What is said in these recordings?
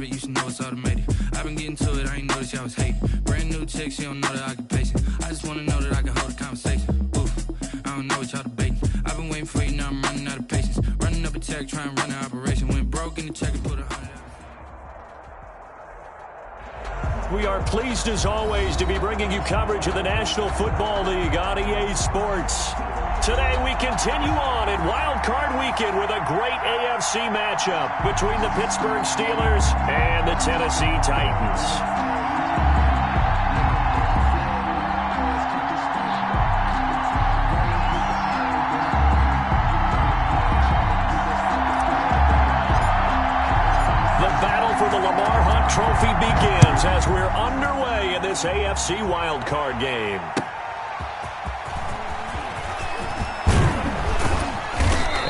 You should know it's automated. I've been getting to it, I ain't noticed y'all was hating. Brand new chick, she don't know the occupation. I just wanna know that I can hold a conversation. Oof, I don't know what y'all debating. I've been waiting for you, now I'm running out of patience. Running up a check, trying to run an operation. Went broke in the check and put 100 out. We are pleased as always to be bringing you coverage of the National Football League on EA Sports. Today we continue on in Wild Card Weekend with a great AFC matchup between the Pittsburgh Steelers and the Tennessee Titans. The battle for the Lamar Hunt Trophy begins as we're underway in this AFC Wild Card game.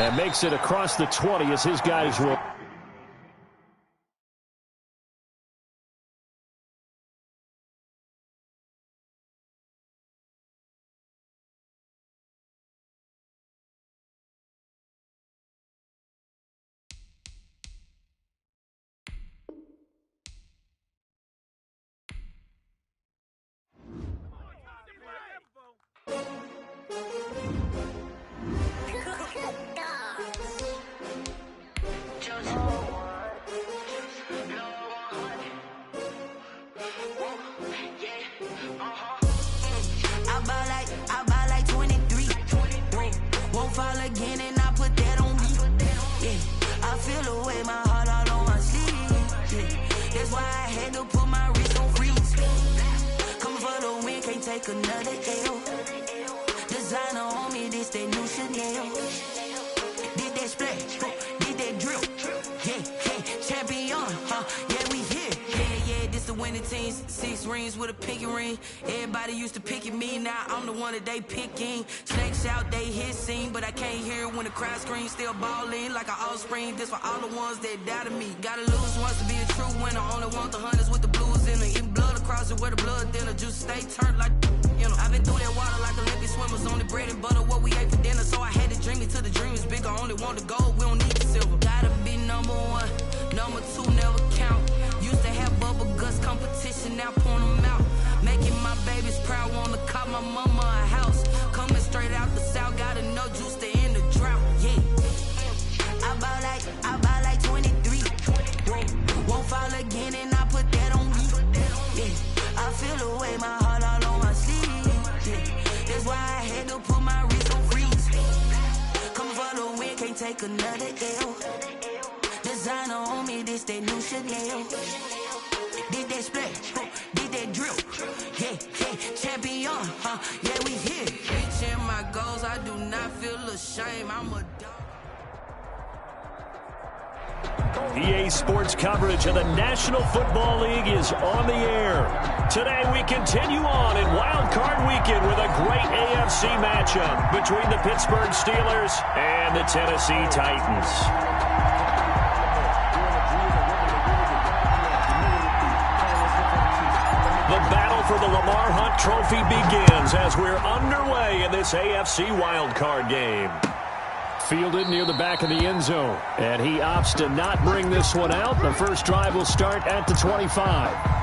And makes it across the 20 as his guys will. They picking snakes out, they hissing, but I can't hear when the crowd screams. Still balling like an offspring. This for all the ones that doubted me. Gotta lose once to be a true winner. Only want the hunters with the blues in it. Eating blood across it where the blood thinner. Juice stay turned like, you know. I've been through that water like Olympic swimmers. Only bread and butter what we ate for dinner. So I had to dream it till the dream is bigger. Only want the gold, we don't need the silver. Gotta be number one, number two never count. Used to have bubble guts competition, now point them out. Making my babies proud, wanna cop my mama a house. Coming straight out the south, gotta know juice to end the drought, yeah. I buy like 23. Won't fall again and I put that on me, yeah. I feel the way, my heart all on my sleeve, yeah. That's why I had to put my wrist on freeze. Coming for the win, can't take another L. Designer on me, this that new Chanel. Did that splash, did that drill, yeah, champion, yeah, we here. Reaching my goals, I do not feel ashamed, I'm a dog. EA Sports coverage of the National Football League is on the air. Today we continue on in Wild Card Weekend with a great AFC matchup between the Pittsburgh Steelers and the Tennessee Titans. The battle for the Lamar Hunt Trophy begins as we're underway in this AFC wildcard game. Fielded near the back of the end zone, and he opts to not bring this one out. The first drive will start at the 25.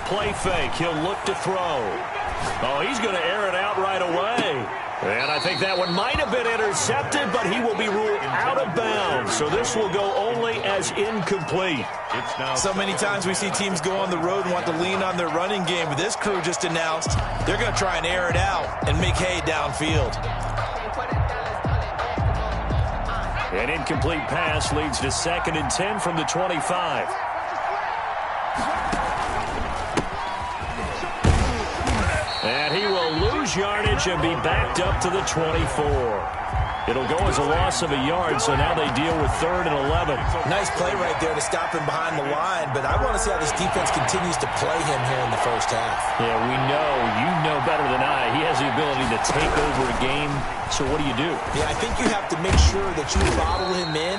Play fake. He'll look to throw. Oh, he's going to air it out right away. And I think that one might have been intercepted, but he will be ruled out of bounds. So this will go only as incomplete. So many times we see teams go on the road and want to lean on their running game, but this crew just announced they're going to try and air it out and make hay downfield. An incomplete pass leads to 2nd and 10 from the 25. And he will lose yardage and be backed up to the 24. It'll go as a loss of a yard, so now they deal with 3rd and 11. Nice play right there to stop him behind the line, but I want to see how this defense continues to play him here in the first half. Yeah, we know. You know better than I. He has the ability to take over a game, so what do you do? Yeah, I think you have to make sure that you bottle him in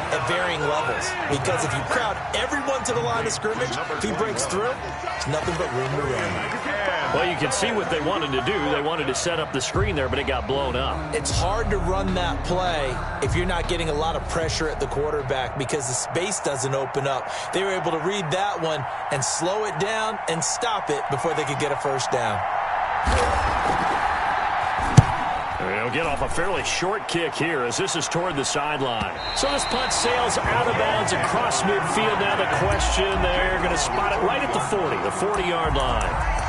at varying levels, because if you crowd everyone to the line of scrimmage, if he breaks through, there's nothing but room to run. Well, you can see what they wanted to do. They wanted to set up the screen there, but it got blown up. It's hard to run that play if you're not getting a lot of pressure at the quarterback because the space doesn't open up. They were able to read that one and slow it down and stop it before they could get a first down. They'll get off a fairly short kick here as this is toward the sideline. So this punt sails out of bounds across midfield. Now the question, they're going to spot it right at the 40, the 40-yard line.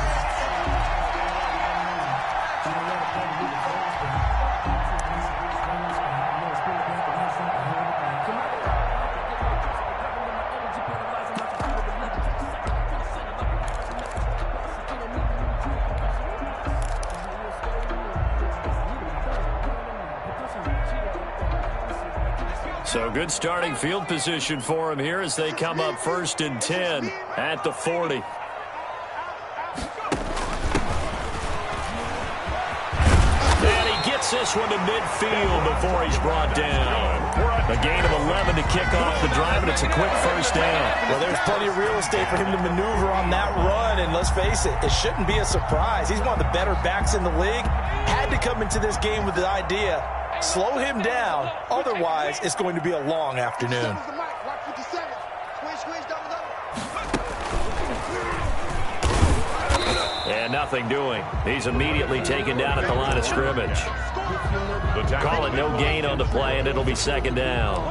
So good starting field position for him here as they come up 1st and 10 at the 40. And he gets this one to midfield before he's brought down. A gain of 11 to kick off the drive, and it's a quick first down. Well, there's plenty of real estate for him to maneuver on that run, and let's face it, it shouldn't be a surprise. He's one of the better backs in the league. Had to come into this game with the idea, slow him down, otherwise it's going to be a long afternoon. And nothing doing. He's immediately taken down at the line of scrimmage. Call it no gain on the play, and it'll be 2nd down.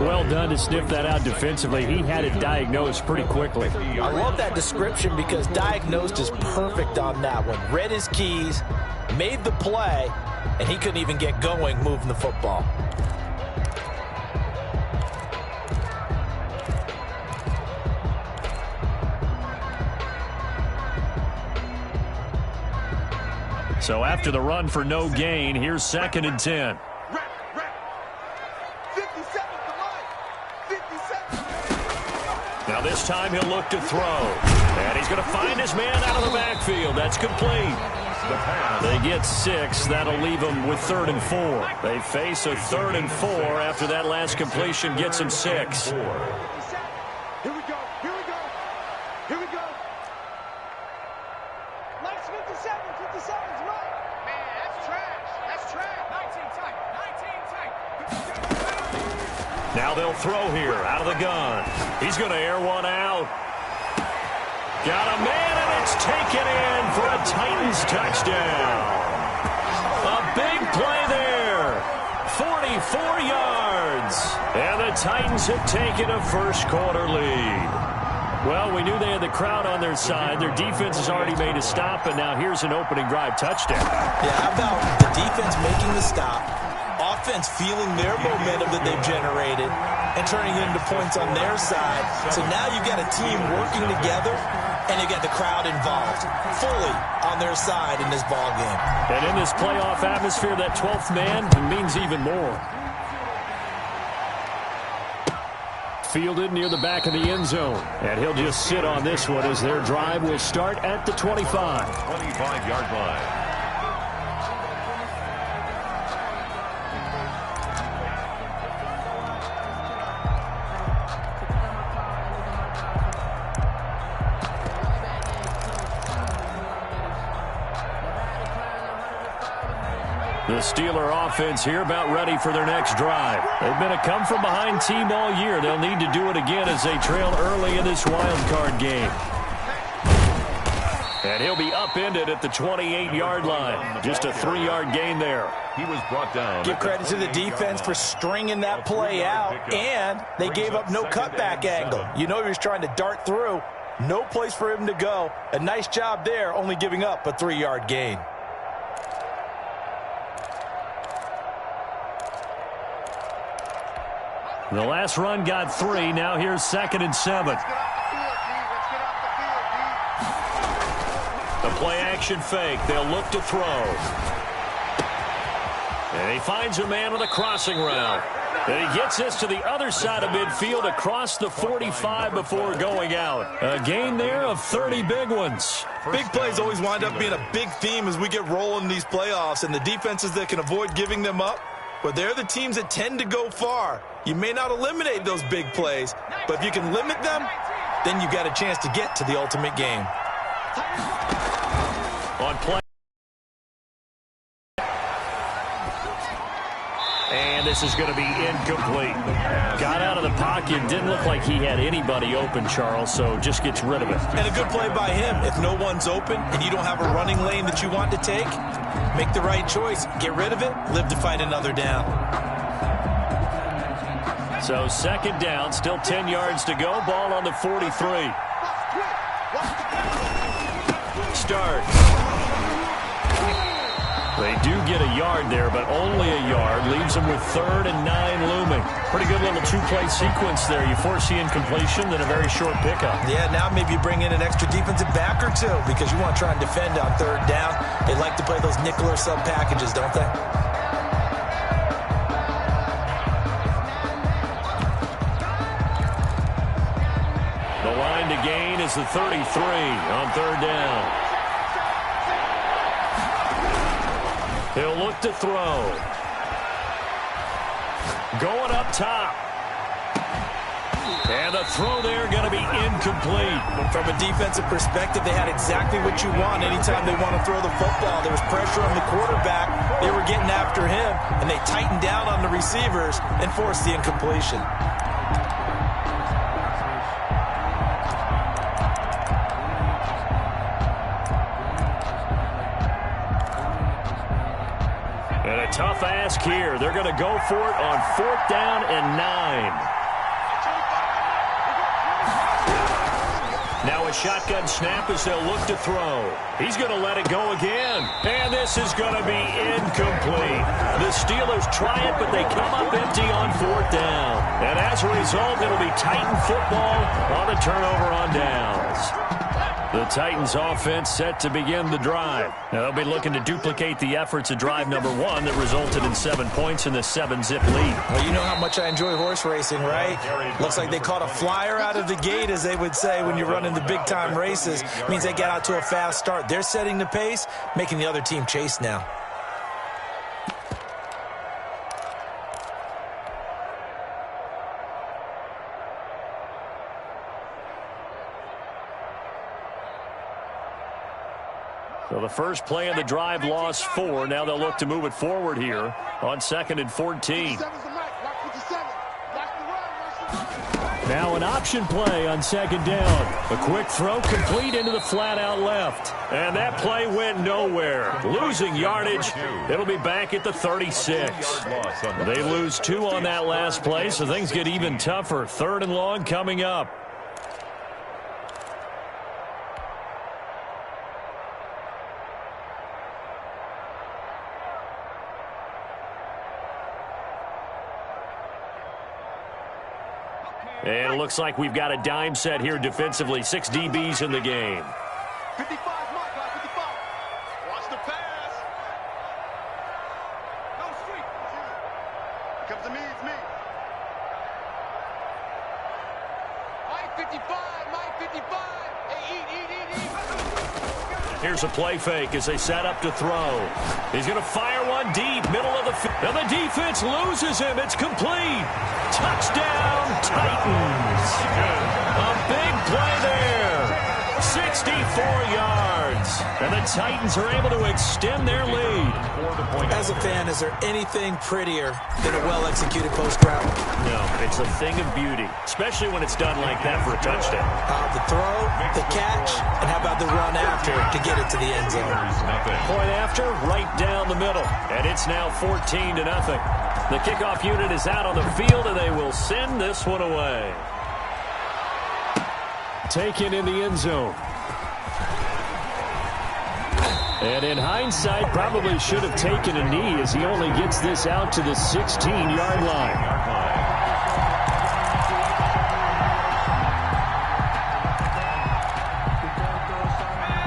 Well done to sniff that out defensively. He had it diagnosed pretty quickly. I love that description because diagnosed is perfect on that one. Read his keys, made the play, and he couldn't even get going moving the football. So after the run for no gain, here's 2nd and 10. 57. Now this time he'll look to throw. And he's going to find his man out of the backfield. That's complete. They get 6. That'll leave them with 3rd and 4. They face a 3rd and 4 after that last completion gets them 6. Here we go. Here we go. Here we go. Nice 57. 57's right. Man, that's trash. That's trash. 19 tight. Now they'll throw here out of the gun. He's going to air one out. Got a man, and it's taken in for a Titans touchdown. A big play there. 44 yards. And the Titans have taken a first-quarter lead. Well, we knew they had the crowd on their side. Their defense has already made a stop, and now here's an opening drive touchdown. Yeah, how about the defense making the stop, offense feeling their momentum that they've generated, and turning it into points on their side. So now you've got a team working together, and you got the crowd involved, fully on their side in this ball game. And in this playoff atmosphere, that 12th man means even more. Fielded near the back of the end zone. And he'll just sit on this one as their drive will start at the 25. 25-yard line. The Steeler offense here about ready for their next drive. They've been a come-from-behind team all year. They'll need to do it again as they trail early in this wild card game. And he'll be upended at the 28-yard line. Just a 3-yard gain there. He was brought down. Give credit to the defense for stringing that play out, and they gave up no cutback angle. You know he was trying to dart through. No place for him to go. A nice job there, only giving up a 3-yard gain. The last run got 3. Now here's 2nd and 7. The play-action fake. They'll look to throw. And he finds a man with a crossing route. And he gets this to the other side of midfield across the 45 before going out. A gain there of 30 big ones. Big plays always wind up being a big theme as we get rolling in these playoffs, and the defenses that can avoid giving them up, but they're the teams that tend to go far. You may not eliminate those big plays, but if you can limit them, then you got a chance to get to the ultimate game. On play. And this is going to be incomplete. Got out of the pocket. Didn't look like he had anybody open, Charles, so just gets rid of it. And a good play by him. If no one's open and you don't have a running lane that you want to take, make the right choice. Get rid of it. Live to fight another down. So 2nd down. Still 10 yards to go. Ball on the 43. Start. They do get a yard there, but only a yard. Leaves them with 3rd and 9 looming. Pretty good little 2-play sequence there. You force the incompletion, then a very short pickup. Yeah, now maybe you bring in an extra defensive back or two because you want to try and defend on 3rd down. They like to play those nickel or sub packages, don't they? The line to gain is the 33 on 3rd down. He'll look to throw. Going up top. And the throw there going to be incomplete. From a defensive perspective, they had exactly what you want anytime they want to throw the football. There was pressure on the quarterback. They were getting after him, and they tightened down on the receivers and forced the incompletion. Tough ask here. They're going to go for it on 4th down and 9. Now a shotgun snap as they'll look to throw. He's going to let it go again. And this is going to be incomplete. The Steelers try it, but they come up empty on 4th down. And as a result, it'll be Titan football on a turnover on downs. The Titans offense set to begin the drive. Now they'll be looking to duplicate the efforts of drive number 1 that resulted in 7 points in the 7-zip lead. Well, you know how much I enjoy horse racing, right? Looks like they caught a flyer out of the gate, as they would say when you're running the big-time races. It means they get out to a fast start. They're setting the pace, making the other team chase now. So the first play of the drive lost 4. Now they'll look to move it forward here on 2nd and 14. Now an option play on 2nd down. A quick throw complete into the flat-out left. And that play went nowhere. Losing yardage. It'll be back at the 36. They lose 2 on that last play, so things get even tougher. 3rd and long coming up. And it looks like we've got a dime set here defensively. 6 DBs in the game. 55, Mike, 55. Watch the pass. No street. Here comes to me, it's me. Mike 55, Mike 55. Hey, eat. Here's a play fake as they set up to throw. He's going to fire one deep, middle of the field. And the defense loses him. It's complete. Touchdown, Titans. A big play there. 64 yards. And the Titans are able to extend their lead. As a fan, is there anything prettier than a well-executed post route? No, it's a thing of beauty, especially when it's done like that for a touchdown. The throw, the catch, and how about the run after to get it to the end zone? Point after, right down the middle. And it's now 14-0. The kickoff unit is out on the field, and they will send this one away. Taken in the end zone. And in hindsight, probably should have taken a knee as he only gets this out to the 16-yard line.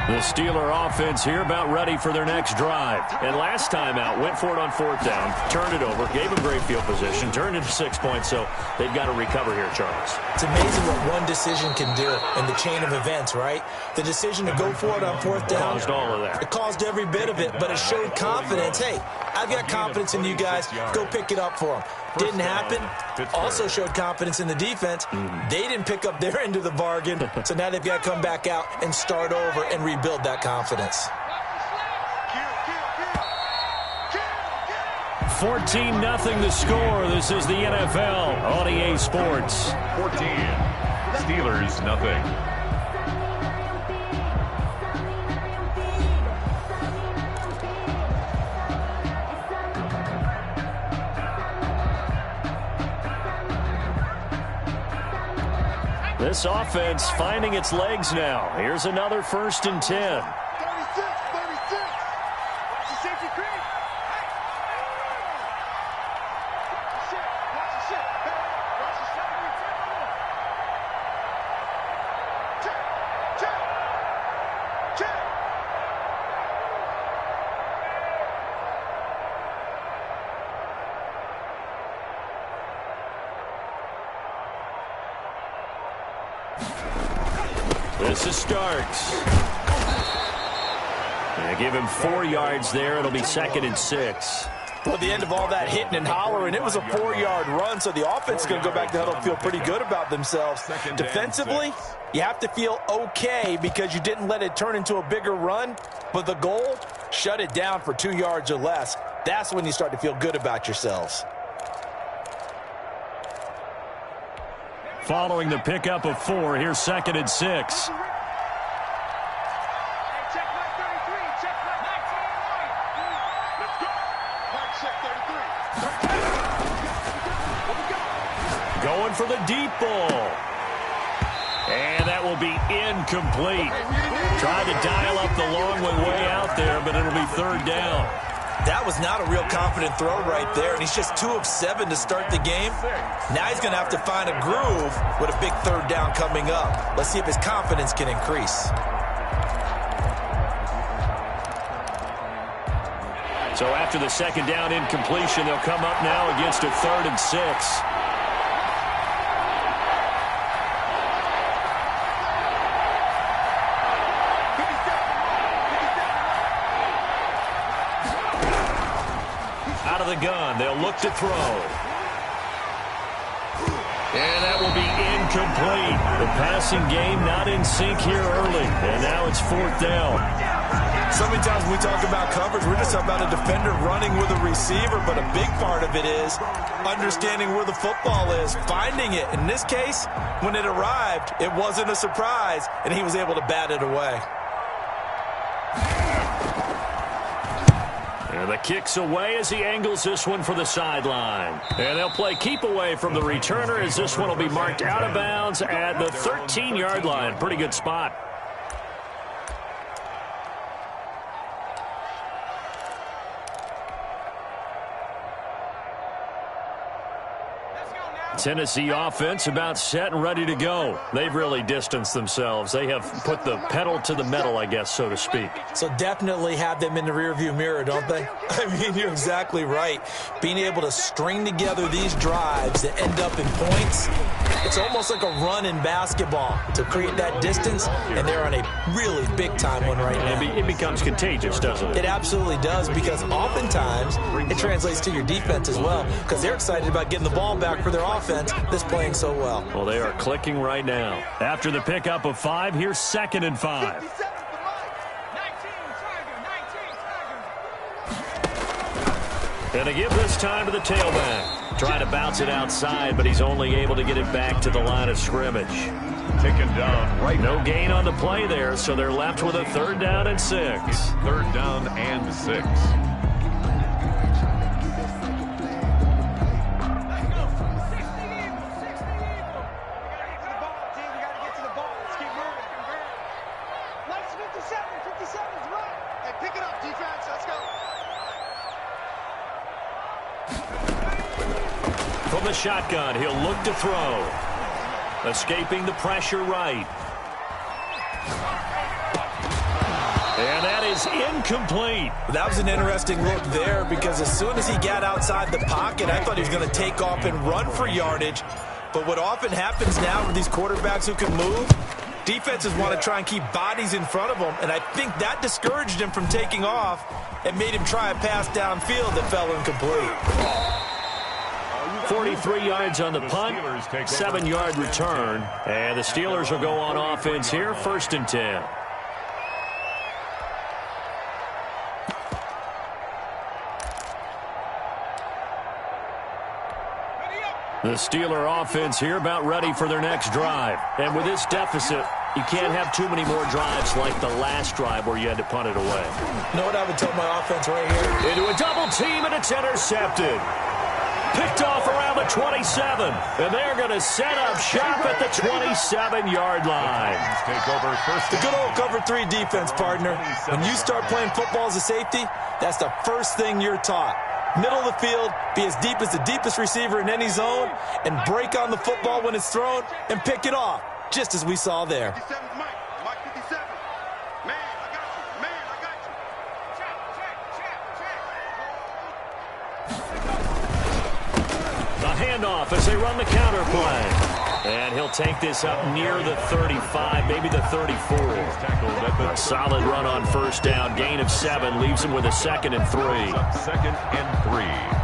The Steeler offense here about ready for their next drive. And last time out, went for it on fourth down, turned it over, gave them great field position, turned into 6 points, so they've got to recover here, Charles. It's amazing what one decision can do in the chain of events, right? The decision to go for it on fourth down. Caused all of that. It caused every bit of it, but it showed confidence. Hey, I've got confidence in you guys. Go pick it up for them. Didn't happen. Also showed confidence in the defense. They didn't pick up their end of the bargain, so now they've got to come back out and start over and rebuild that confidence. 14-0 the score. This is the NFL on EA Sports. 14. Steelers, nothing. This offense finding its legs now. Here's another 1st and 10. 36. Watch the safety creep. Watch the shit. Watch the safety. Check. This is Starks. They give him 4 yards there. It'll be 2nd and 6. Well, the end of all that hitting and hollering, it was a 4-yard run, so the offense is going to go back to the huddle and feel pretty good about themselves. Defensively, you have to feel okay because you didn't let it turn into a bigger run, but the goal, shut it down for 2 yards or less. That's when you start to feel good about yourselves. Following the pickup of 4, here's 2nd and 6. Going for the deep ball. And that will be incomplete. Tried to dial up the long one way out there, but it'll be 3rd down. That was not a real confident throw right there, and he's just 2 of 7 to start the game. Now he's going to have to find a groove with a big 3rd down coming up. Let's see if his confidence can increase. So after the 2nd down incompletion, they'll come up now against a 3rd and 6. Out of the gun, they'll look to throw. And that will be incomplete. The passing game not in sync here early. And now it's 4th down. So many times when we talk about coverage, we're just talking about a defender running with a receiver, but a big part of it is understanding where the football is, finding it. In this case, when it arrived, it wasn't a surprise, and he was able to bat it away. And the kick's away as he angles this one for the sideline. And they'll play keep away from the returner as this one will be marked out of bounds at the 13-yard line. Pretty good spot. Tennessee offense about set and ready to go. They've really distanced themselves. They have put the pedal to the metal, I guess, so to speak. So definitely have them in the rearview mirror, don't they? I mean, you're exactly right. Being able to string together these drives that end up in points, it's almost like a run in basketball to create that distance, and they're on a really big-time one right now. It becomes contagious, doesn't it? It absolutely does, because oftentimes it translates to your defense as well, because they're excited about getting the ball back for their offense. offense that's playing so well. Well, they are clicking right now. After the pickup of 5, here's 2nd and 5. 57 for Mike. 19 Tiger. And they give this time to the tailback. Trying to bounce it outside, but he's only able to get it back to the line of scrimmage. Taken down right now. No gain on the play there, so they're left with a 3rd down and 6. 3rd down and 6. From the shotgun, he'll look to throw. Escaping the pressure right. And that is incomplete. That was an interesting look there because as soon as he got outside the pocket, I thought he was going to take off and run for yardage. But what often happens now with these quarterbacks who can move, defenses want to try and keep bodies in front of them, and I think that discouraged him from taking off and made him try a pass downfield that fell incomplete. 43 yards on the punt, 7-yard return, and the Steelers will go on offense here, 1st and 10. The Steeler offense here about ready for their next drive. And with this deficit, you can't have too many more drives like the last drive where you had to punt it away. You know what I would tell my offense right here? Into a double team, and it's intercepted. Picked off around the 27, and they're going to set up shop at the 27-yard line. Take over first. The good old cover 3 defense, partner. When you start playing football as a safety, that's the first thing you're taught. Middle of the field, be as deep as the deepest receiver in any zone, and break on the football when it's thrown and pick it off, just as we saw there. 57 Mike. Mike 57. Man, I got you. Man, I got you. Check. The handoff as they run the counter play. And he'll take this up near the 35, maybe the 34. A solid run on 1st down. Gain of 7 leaves him with a 2nd and 3. 2nd and 3.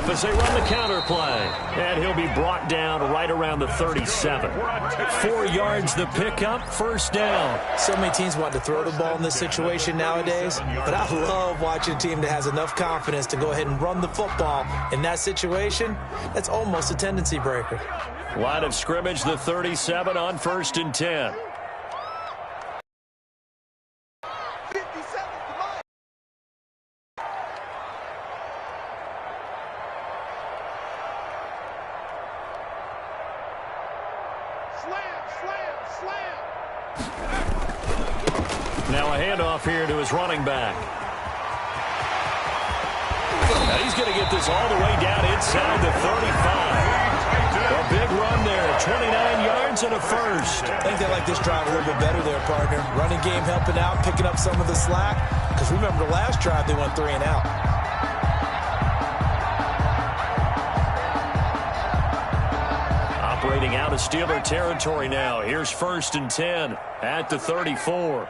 As they run the counter play. And he'll be brought down right around the 37. 4 yards the pickup, 1st down. So many teams want to throw the ball in this situation nowadays, but I love watching a team that has enough confidence to go ahead and run the football. In that situation, that's almost a tendency breaker. Line of scrimmage, the 37 on 1st and 10. Now a handoff here to his running back. Now he's going to get this all the way down inside the 35. A big run there, 29 yards and a 1st. I think they like this drive a little bit better there, partner. Running game helping out, picking up some of the slack. Because remember the last drive, they went 3 and out. Operating out of Steeler territory now. Here's 1st and 10 at the 34.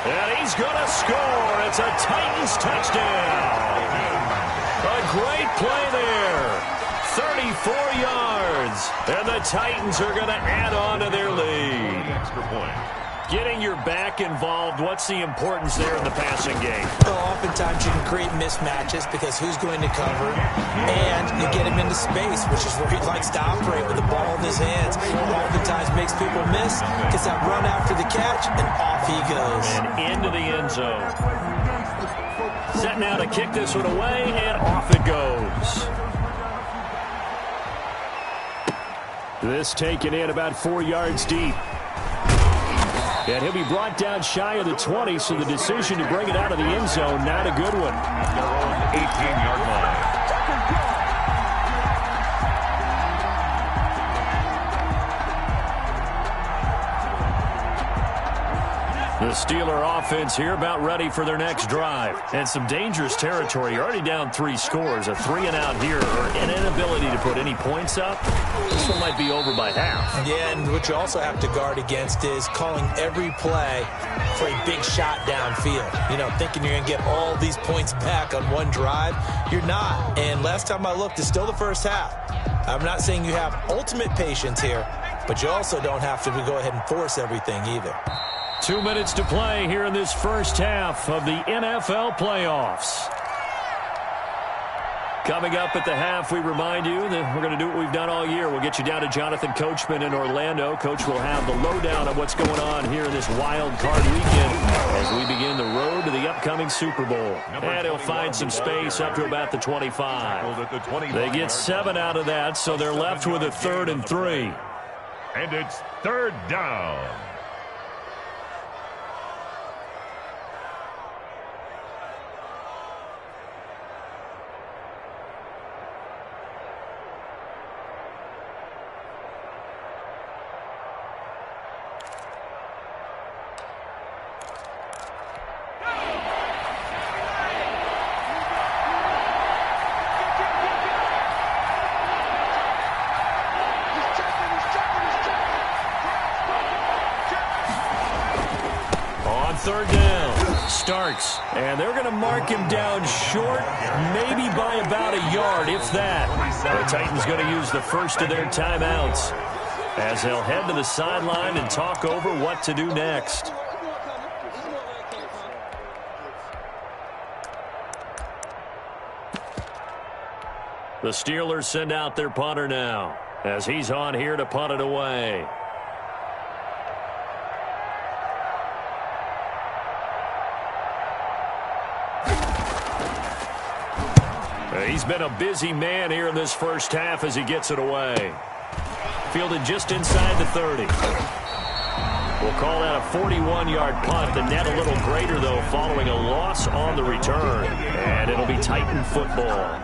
And he's going to score. It's a Titans touchdown. A great play there. 34 yards. And the Titans are going to add on to their lead. Extra point. Getting your back involved, what's the importance there in the passing game? Well, oftentimes you can create mismatches because who's going to cover, and you get him into space, which is where he likes to operate with the ball in his hands. Oftentimes makes people miss, gets that run after the catch, and off he goes. And into the end zone. Set now to kick this one away, and off it goes. This taken in about 4 yards deep. And he'll be brought down shy of the 20, so the decision to bring it out of the end zone, not a good one. Their own 18-yard line. The Steeler offense here about ready for their next drive. And some dangerous territory. You're already down 3 scores. A 3-and-out here or an inability to put any points up. This one might be over by half. Yeah, and what you also have to guard against is calling every play for a big shot downfield. You know, thinking you're going to get all these points back on one drive. You're not. And last time I looked, it's still the first half. I'm not saying you have ultimate patience here, but you also don't have to go ahead and force everything either. 2 minutes to play here in this first half of the NFL playoffs. Coming up at the half, we remind you that we're going to do what we've done all year. We'll get you down to Jonathan Coachman in Orlando. Coach will have the lowdown on what's going on here in this wild card weekend as we begin the road to the upcoming Super Bowl. And he'll find some space up to about the 25. They get 7 out of that, so they're left with a 3rd and 3. And it's 3rd down. Starts, and they're going to mark him down short, maybe by about a yard, if that. The Titans going to use the first of their timeouts as they'll head to the sideline and talk over what to do next. The Steelers send out their punter now as he's on here to punt it away. He's been a busy man here in this first half as he gets it away. Fielded just inside the 30. We'll call that a 41-yard punt. The net a little greater, though, following a loss on the return. And it'll be Titan football.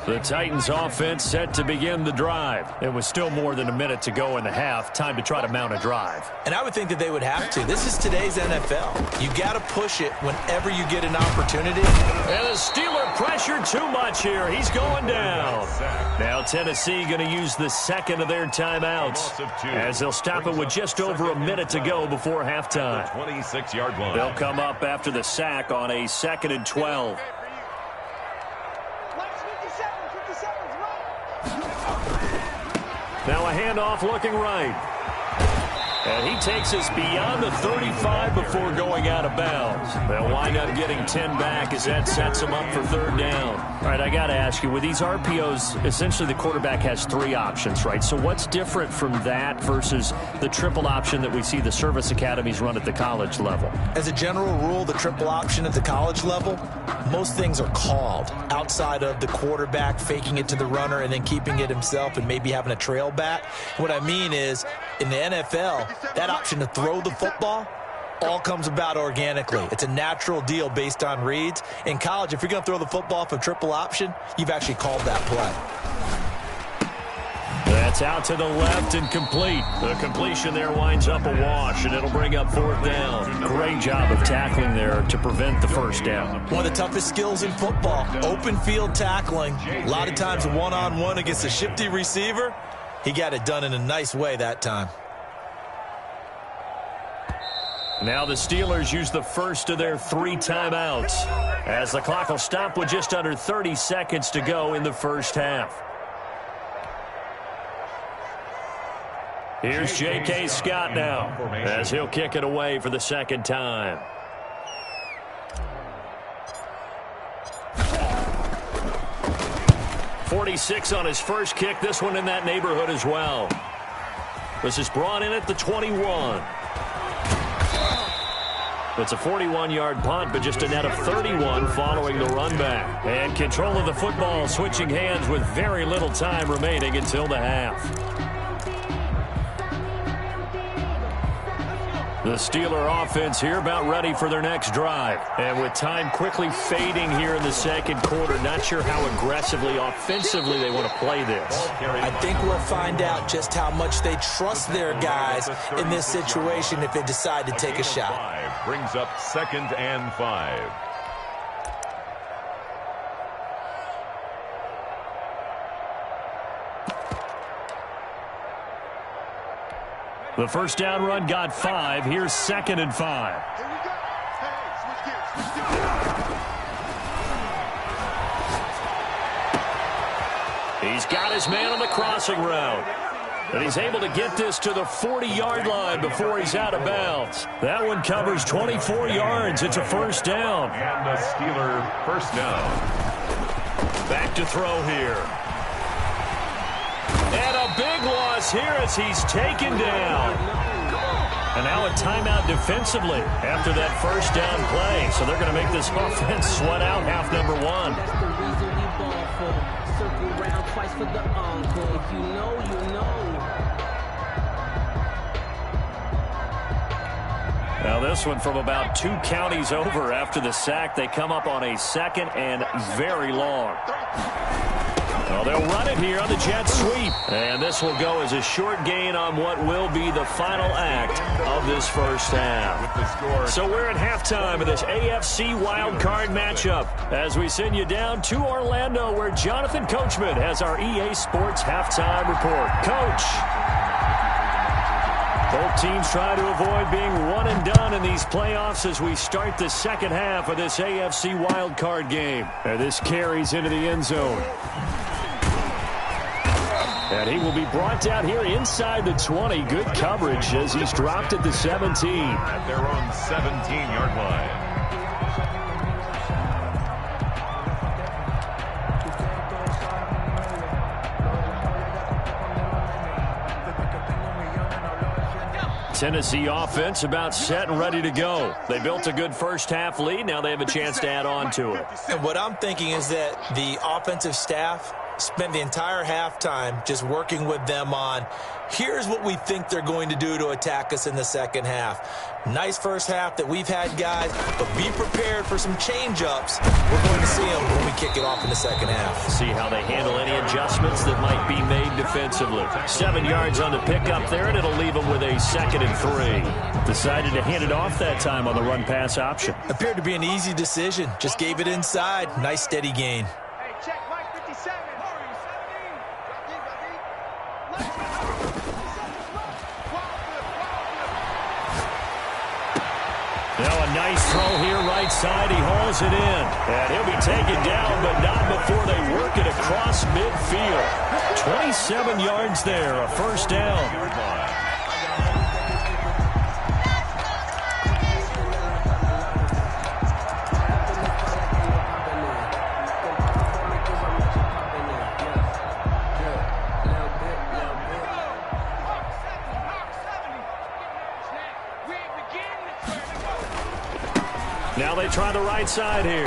The Titans offense set to begin the drive. It was still more than a minute to go in the half. Time to try to mount a drive. And I would think that they would have to. This is today's NFL. You got to push it whenever you get an opportunity. And the Steeler pressure too much here. He's going down. Now Tennessee going to use the second of their timeouts as they'll stop it with just over a minute to go before halftime. 26-yard line. They'll come up after the sack on a 2nd and 12. Now a handoff looking right. And he takes us beyond the 35 before going out of bounds. They'll wind up getting 10 back as that sets him up for 3rd down. All right, I got to ask you, with these RPOs, essentially the quarterback has 3 options, right? So what's different from that versus the triple option that we see the service academies run at the college level? As a general rule, the triple option at the college level, most things are called outside of the quarterback faking it to the runner and then keeping it himself and maybe having a trail back. What I mean is, in the NFL, that option to throw the football all comes about organically. It's a natural deal based on reads. In college, if you're going to throw the football for triple option, you've actually called that play. That's out to the left and complete. The completion there winds up a wash, and it'll bring up 4th down. Great job of tackling there to prevent the 1st down. One of the toughest skills in football, open field tackling. A lot of times one-on-one against a shifty receiver. He got it done in a nice way that time. Now the Steelers use the first of their 3 timeouts as the clock will stop with just under 30 seconds to go in the first half. Here's J.K. Scott now as he'll kick it away for the 2nd time. .46 on his first kick. This one in that neighborhood as well. This is brought in at the 21. It's a 41-yard punt, but just a net of 31 following the run back. And control of the football switching hands with very little time remaining until the half. The Steeler offense here about ready for their next drive. And with time quickly fading here in the second quarter, not sure how aggressively, offensively they want to play this. I think we'll find out just how much they trust their guys in this situation if they decide to take a shot. Brings up 2nd and 5. The first down run got 5. Here's 2nd and 5. He's got his man on the crossing route. And he's able to get this to the 40-yard line before he's out of bounds. That one covers 24 yards. It's a first down. And a Steeler first down. Back to throw here. And a big loss here as he's taken down. And now a timeout defensively after that first down play. So they're going to make this offense sweat out half number 1. That's the reason we ball for. Circle round twice for the encore. If you know, you know. Now this one from about 2 counties over after the sack. They come up on a 2nd and very long. Well, they'll run it here on the jet sweep. And this will go as a short gain on what will be the final act of this first half. So we're at halftime of this AFC wildcard matchup as we send you down to Orlando where Jonathan Coachman has our EA Sports halftime report. Coach. Both teams try to avoid being one and done in these playoffs as we start the second half of this AFC wildcard game. And this carries into the end zone. And he will be brought down here inside the 20. Good coverage as he's dropped at the 17. At their own 17-yard line. Tennessee offense about set and ready to go. They built a good first half lead. Now they have a chance to add on to it. And what I'm thinking is that the offensive staff spent the entire halftime just working with them on, here's what we think they're going to do to attack us in the second half. Nice first half that we've had, guys, but be prepared for some change-ups. We're going to see them when we kick it off in the second half. See how they handle any adjustments that might be made defensively. 7 yards on the pickup there, and it'll leave them with a 2nd and 3. Decided to hand it off that time on the run-pass option. Appeared to be an easy decision. Just gave it inside. Nice, steady gain. Hey, check Mike 57. Now a nice throw here right side. He hauls it in. And he'll be taken down, but not before they work it across midfield. 27 yards there, a first down. Now they try the right side here.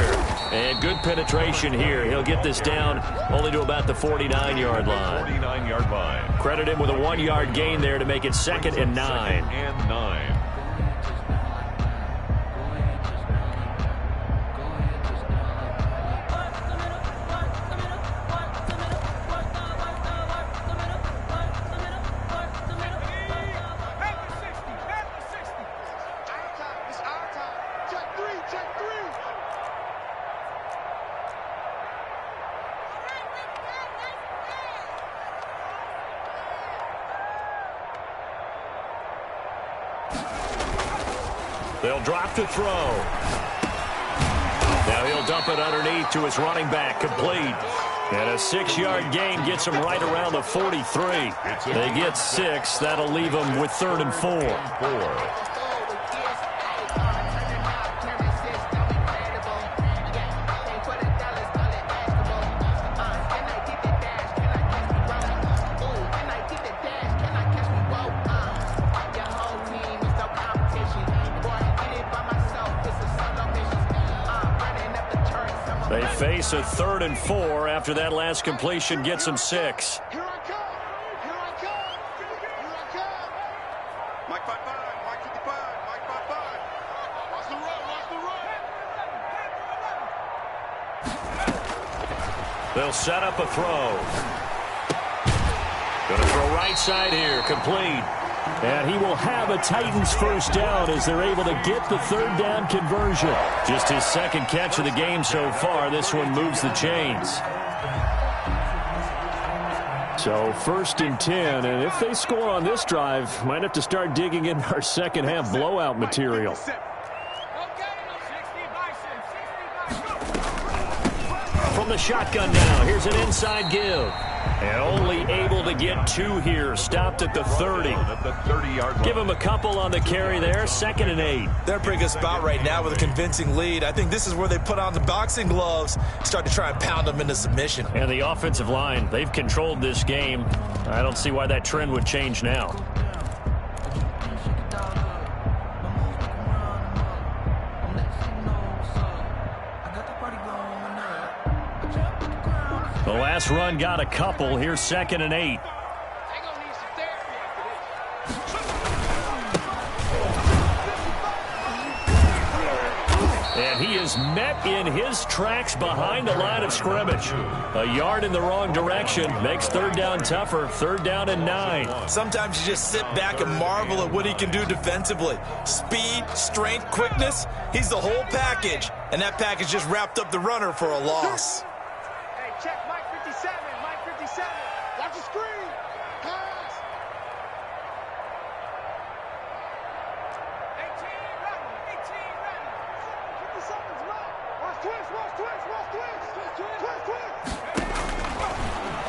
And good penetration here. He'll get this down only to about the 49-yard line. 49-yard line. Credit him with a 1-yard gain there to make it 2nd and 9. 2nd and 9. They'll drop to throw. Now he'll dump it underneath to his running back, complete. And a 6-yard gain gets him right around the 43. They get 6. That'll leave them with 3rd and 4. They face a 3rd and 4 after that last completion gets them 6. Here I come. Here I come. Here I come. Mike 5-5. Mike 55. Mike 5-5. Watch the run. Watch the run. They'll set up a throw. Going to throw right side here. Complete. And he will have a Titans first down as they're able to get the 3rd down conversion. Just his 2nd catch of the game so far. This one moves the chains. So 1st and 10, and if they score on this drive, might have to start digging in our second half blowout material. From the shotgun now, here's an inside give. And only able to get 2 here. Stopped at the 30. Give him a couple on the carry there. 2nd and 8. They're in a pretty good spot right now with a convincing lead. I think this is where they put on the boxing gloves, start to try and pound them into submission. And the offensive line, they've controlled this game. I don't see why that trend would change now. The last run got a couple. Here's 2nd and 8. And he is met in his tracks behind the line of scrimmage. A yard in the wrong direction makes 3rd down tougher. 3rd down and 9. Sometimes you just sit back and marvel at what he can do defensively. Speed, strength, quickness. He's the whole package. And that package just wrapped up the runner for a loss. Hey, check Mike 57. Mike 57. Watch the screen. Pass. 18 running. 18 running. 57's right. Watch twist. Watch twist. Watch twist. Twist. Twist.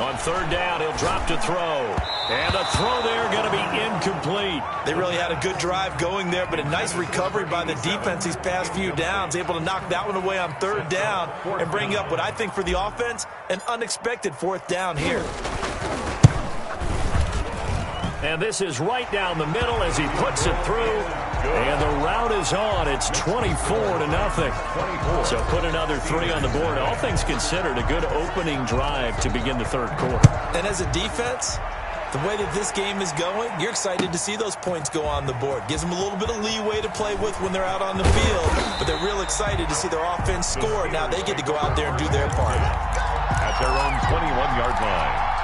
On 3rd down, he'll drop to throw. And a throw there going to be incomplete. They really had a good drive going there, but a nice recovery by the defense these past few downs. Able to knock that one away on 3rd down and bring up what I think for the offense, an unexpected 4th down here. And this is right down the middle as he puts it through. And the route is on. It's 24-0. So put another 3 on the board. All things considered, a good opening drive to begin the 3rd quarter. And as a defense, the way that this game is going, you're excited to see those points go on the board. Gives them a little bit of leeway to play with when they're out on the field. But they're real excited to see their offense score. Now they get to go out there and do their part. At their own 21-yard line.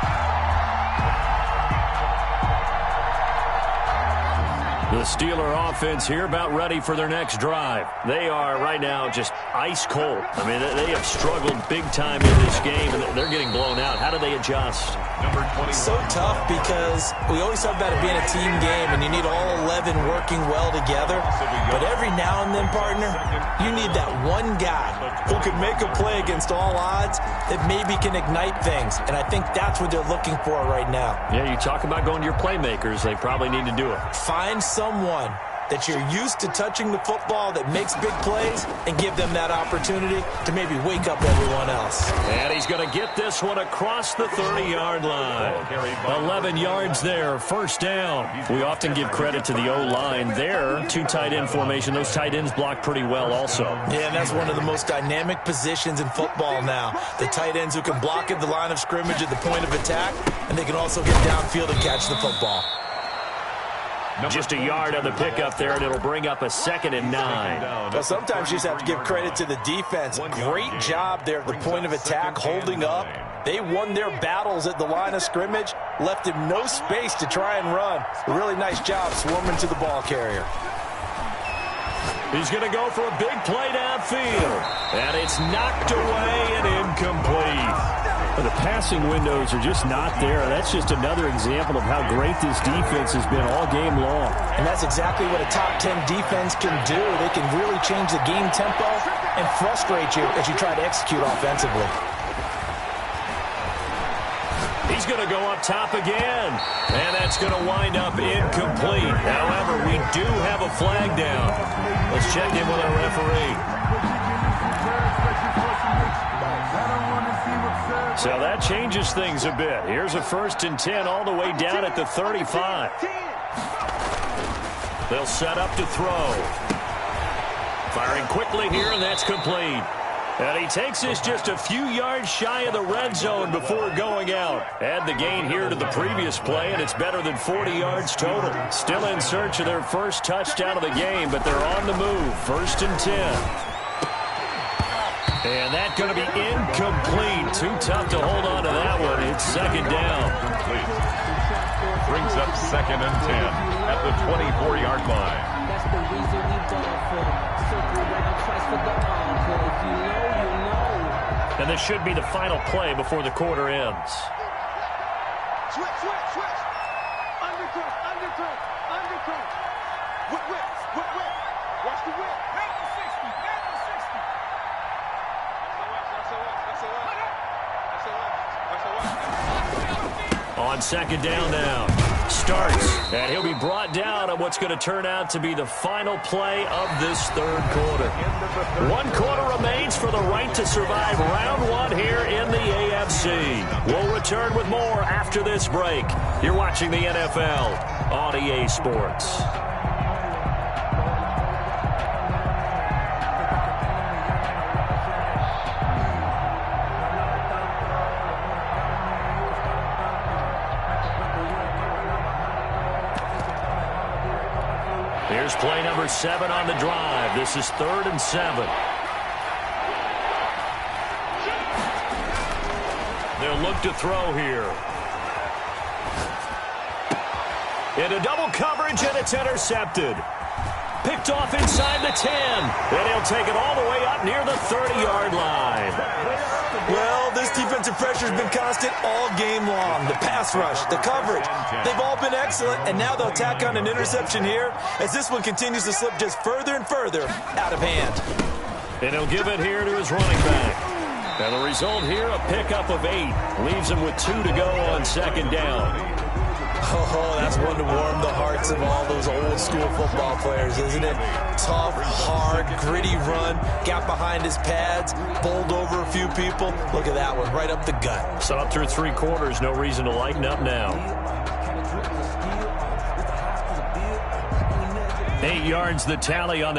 The Steeler offense here about ready for their next drive. They are right now just ice cold. I mean, they have struggled big time in this game, and they're getting blown out. How do they adjust? So tough because we always talk about it being a team game, and you need all 11 working well together. But every now and then, partner, you need that one guy who can make a play against all odds that maybe can ignite things. And I think that's what they're looking for right now. Yeah, you talk about going to your playmakers. They probably need to do it. Find someone that you're used to touching the football that makes big plays and give them that opportunity to maybe wake up everyone else. And he's going to get this one across the 30-yard line. 11 yards there, 1st down. We often give credit to the O-line there. 2 tight end formation. Those tight ends block pretty well also. Yeah, and that's one of the most dynamic positions in football now. The tight ends who can block at the line of scrimmage at the point of attack, and they can also get downfield and catch the football. Just a yard on the pickup there, and it'll bring up a 2nd and 9. Well, sometimes you just have to give credit to the defense. Great job there at the point of attack, holding up. They won their battles at the line of scrimmage, left him no space to try and run. A really nice job swarming to the ball carrier. He's going to go for a big play downfield. And it's knocked away and incomplete. The passing windows are just not there. That's just another example of how great this defense has been all game long. And that's exactly what a top 10 defense can do. They can really change the game tempo and frustrate you as you try to execute offensively. He's going to go up top again. And that's going to wind up incomplete. However, we do have a flag down. Let's check in with our referee. So that changes things a bit. Here's a 1st and 10 all the way down at the 35. They'll set up to throw. Firing quickly here, and that's complete. And he takes this just a few yards shy of the red zone before going out. Add the gain here to the previous play, and it's better than 40 yards total. Still in search of their first touchdown of the game, but they're on the move. 1st and 10. And that's going to be incomplete. Too tough to hold on to that one. It's 2nd down. Brings up 2nd and 10 at the 24-yard line. That's the reason we ball for. Circle around twice for the encore. If you know, you know. And this should be the final play before the quarter ends. Switch. Undercut. Whip. Watch the whip. Man on 60. That's On 2nd down now. Starts, and he'll be brought down on what's going to turn out to be the final play of this 3rd quarter. 1 quarter remains for the right to survive round 1 here in the AFC. We'll return with more after this break. You're watching the NFL on EA Sports. Here's play number 7 on the drive. This is 3rd and 7. They'll look to throw here. Into double coverage, and it's intercepted. Picked off inside the 10. And he'll take it all the way up near the 30-yard line. Well, this defensive pressure has been constant all game long. The pass rush, the coverage, they've all been excellent, and now they'll tack on an interception here as this one continues to slip just further and further out of hand. And he'll give it here to his running back. And the result here, a pickup of 8. Leaves him with 2 to go on 2nd down. Oh, that's one to warm the hearts of all those old-school football players, isn't it? Tough, hard, gritty run, got behind his pads, bowled over a few people. Look at that one, right up the gut. So up through 3 quarters, no reason to lighten up now. 8 yards the tally on that.